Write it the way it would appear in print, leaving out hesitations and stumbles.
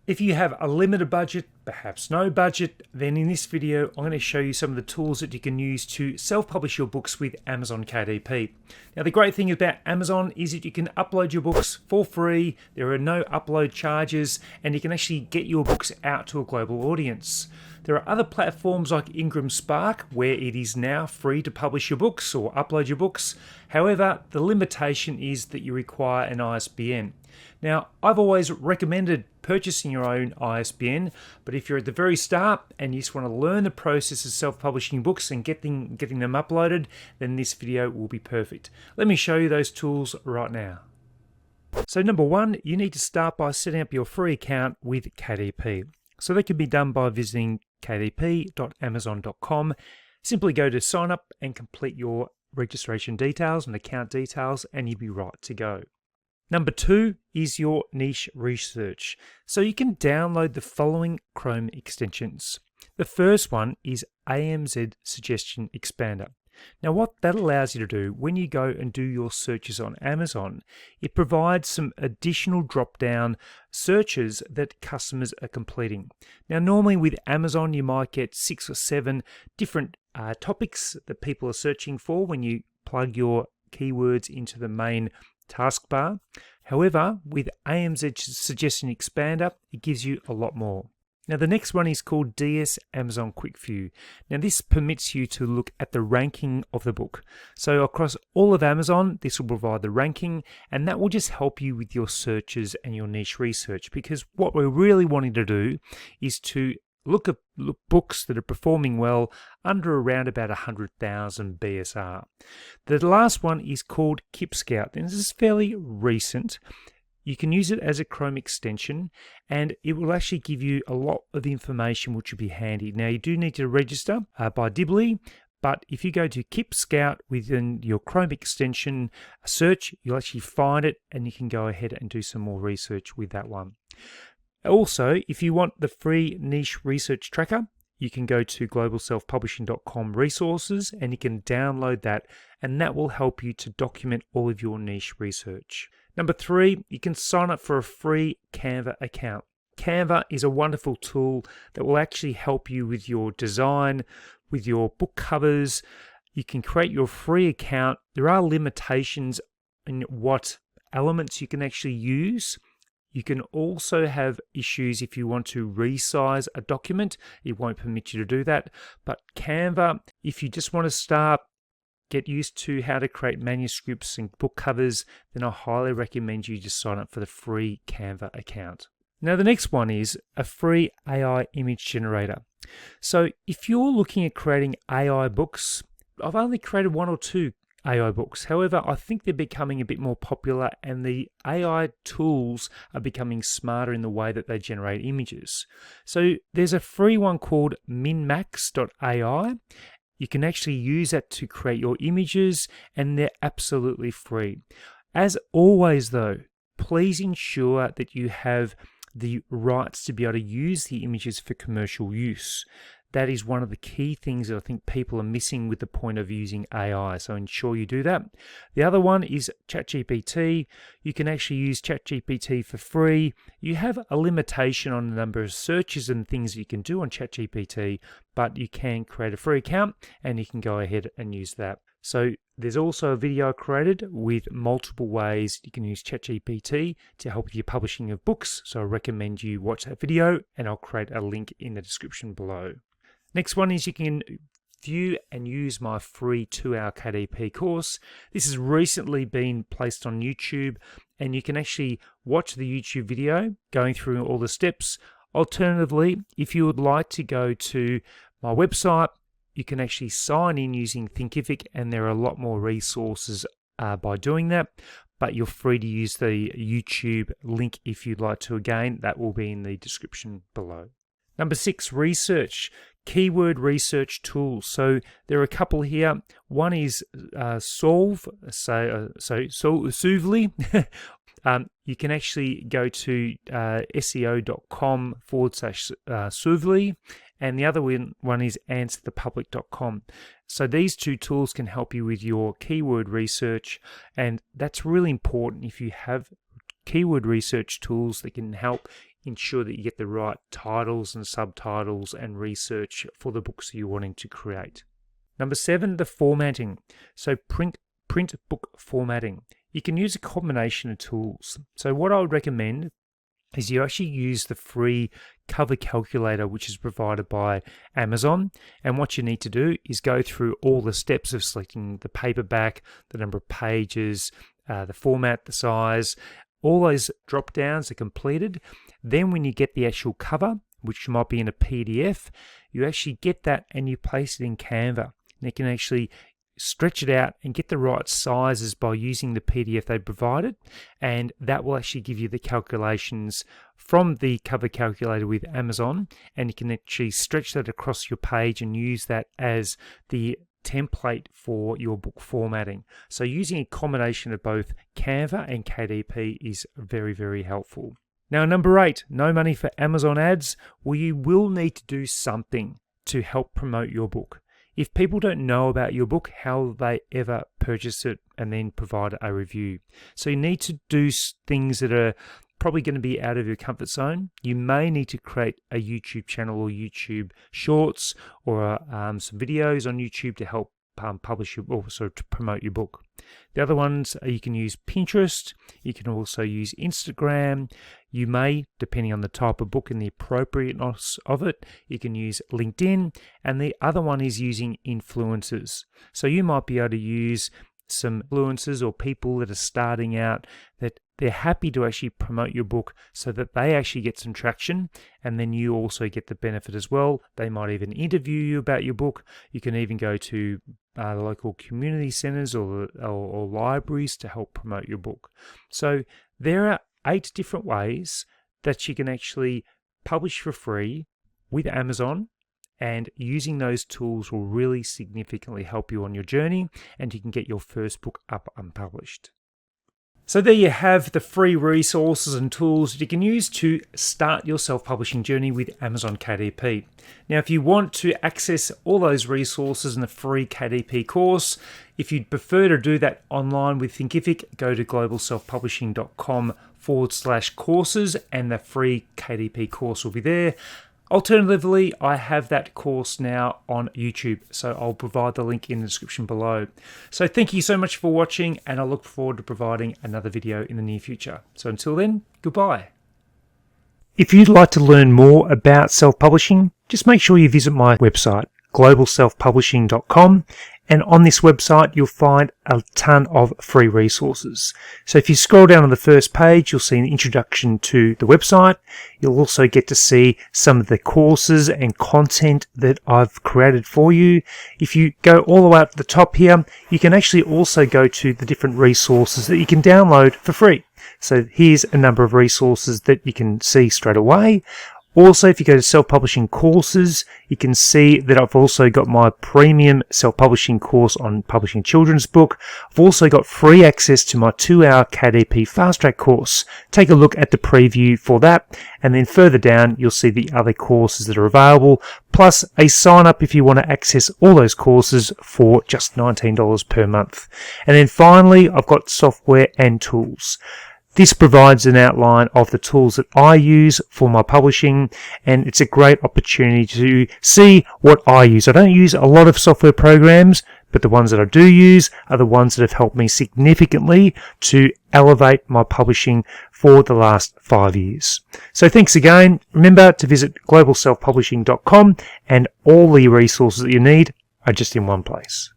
If you have a limited budget, perhaps no budget, then in this video I'm going to show you some of the tools that you can use to self-publish your books with Amazon KDP. Now the great thing about Amazon is that you can upload your books for free, there are no upload charges, and you can actually get your books out to a global audience. There are other platforms like Ingram Spark where it is now free to publish your books or upload your books. However, the limitation is that you require an ISBN. Now, I've always recommended purchasing your own ISBN, but if you're at the very start and you just want to learn the process of self-publishing books and getting them uploaded, then this video will be perfect. Let me show you those tools right now. So number one, you need to start by setting up your free account with KDP. So that can be done by visiting kdp.amazon.com. Simply go to sign up and complete your registration details and account details and you'll be right to go. Number two is your niche research. So you can download the following Chrome extensions. The first one is AMZ Suggestion Expander. Now what that allows you to do when you go and do your searches on Amazon, it provides some additional drop-down searches that customers are completing. Now normally with Amazon you might get 6 or 7 different topics that people are searching for when you plug your keywords into the main taskbar. However, with AMZ Suggestion Expander, it gives you a lot more. Now the next one is called DS Amazon Quick View. Now this permits you to look at the ranking of the book. So across all of Amazon, this will provide the ranking, and that will just help you with your searches and your niche research, because what we're really wanting to do is to look at books that are performing well under around about 100,000 BSR. The last one is called Keep Scout, and this is fairly recent. You can use it as a Chrome extension and it will actually give you a lot of information which will be handy. Now you do need to register by Dibbly, but if you go to Keep Scout within your Chrome extension search, you'll actually find it and you can go ahead and do some more research with that one. Also, if you want the free niche research tracker, you can go to globalselfpublishing.com resources and you can download that, and that will help you to document all of your niche research. Number three, you can sign up for a free Canva account. Canva is a wonderful tool that will actually help you with your design, with your book covers. You can create your free account. There are limitations in what elements you can actually use. You can also have issues if you want to resize a document. It won't permit you to do that. But Canva, if you just want to start, get used to how to create manuscripts and book covers, then I highly recommend you just sign up for the free Canva account. Now the next one is a free AI image generator. So if you're looking at creating AI books, I've only created 1 or 2 AI books. However, I think they're becoming a bit more popular and the AI tools are becoming smarter in the way that they generate images. So there's a free one called minmax.ai. You can actually use that to create your images and they're absolutely free. As always though, please ensure that you have the rights to be able to use the images for commercial use. That is one of the key things that I think people are missing with the point of using AI, so ensure you do that. The other one is ChatGPT. You can actually use ChatGPT for free. You have a limitation on the number of searches and things you can do on ChatGPT, but you can create a free account and you can go ahead and use that. So there's also a video created with multiple ways you can use ChatGPT to help with your publishing of books. So I recommend you watch that video and I'll create a link in the description below. Next one is you can view and use my free 2-hour KDP course. This has recently been placed on YouTube and you can actually watch the YouTube video going through all the steps. Alternatively, if you would like to go to my website, you can actually sign in using Thinkific and there are a lot more resources by doing that, but you're free to use the YouTube link if you'd like to. Again, that will be in the description below. Number 6, research. Keyword research tools. So there are a couple here. One is Soovly. You can actually go to seo.com/Soovly, and the other one is answerthepublic.com. So these 2 tools can help you with your keyword research, and that's really important if you have keyword research tools that can help ensure that you get the right titles and subtitles and research for the books that you're wanting to create. Number 7, the formatting. So print book formatting. You can use a combination of tools. So what I would recommend is you actually use the free cover calculator, which is provided by Amazon. And what you need to do is go through all the steps of selecting the paperback, the number of pages, the format, the size. All those drop downs are completed. Then when you get the actual cover, which might be in a PDF, you actually get that and you place it in Canva. And you can actually stretch it out and get the right sizes by using the PDF they provided, and that will actually give you the calculations from the cover calculator with Amazon, and you can actually stretch that across your page and use that as the template for your book formatting. So using a combination of both Canva and KDP is very, very helpful. Now, number 8, no money for Amazon ads. Well, you will need to do something to help promote your book. If people don't know about your book, how will they ever purchase it and then provide a review? So you need to do things that are probably going to be out of your comfort zone. You may need to create a YouTube channel or YouTube shorts or some videos on YouTube to help publish your book, or to promote your book. The other ones, you can use Pinterest. You can also use Instagram. You may, depending on the type of book and the appropriateness of it, you can use LinkedIn. And the other one is using influencers. So you might be able to use some influencers or people that are starting out that they're happy to actually promote your book so that they actually get some traction, and then you also get the benefit as well. They might even interview you about your book. You can even go to the local community centers or libraries to help promote your book. So there are 8 different ways that you can actually publish for free with Amazon, and using those tools will really significantly help you on your journey, and you can get your first book up and published. So there you have the free resources and tools that you can use to start your self-publishing journey with Amazon KDP. Now, if you want to access all those resources in the free KDP course, if you'd prefer to do that online with Thinkific, go to globalselfpublishing.com/courses and the free KDP course will be there. Alternatively, I have that course now on YouTube, so I'll provide the link in the description below. So thank you so much for watching, and I look forward to providing another video in the near future. So until then, goodbye. If you'd like to learn more about self-publishing, just make sure you visit my website, globalselfpublishing.com, and on this website you'll find a ton of free resources. So if you scroll down on the first page, you'll see an introduction to the website. You'll also get to see some of the courses and content that I've created for you. If you go all the way up to the top here, you can actually also go to the different resources that you can download for free. So here's a number of resources that you can see straight away. Also, if you go to self-publishing courses, you can see that I've also got my premium self-publishing course on publishing a children's book. I've also got free access to my 2-hour KDP Fast Track course. Take a look at the preview for that, and then further down you'll see the other courses that are available, plus a sign up if you want to access all those courses for just $19 per month. And then finally, I've got software and tools. This provides an outline of the tools that I use for my publishing, and it's a great opportunity to see what I use. I don't use a lot of software programs, but the ones that I do use are the ones that have helped me significantly to elevate my publishing for the last 5 years. So thanks again. Remember to visit globalselfpublishing.com, and all the resources that you need are just in one place.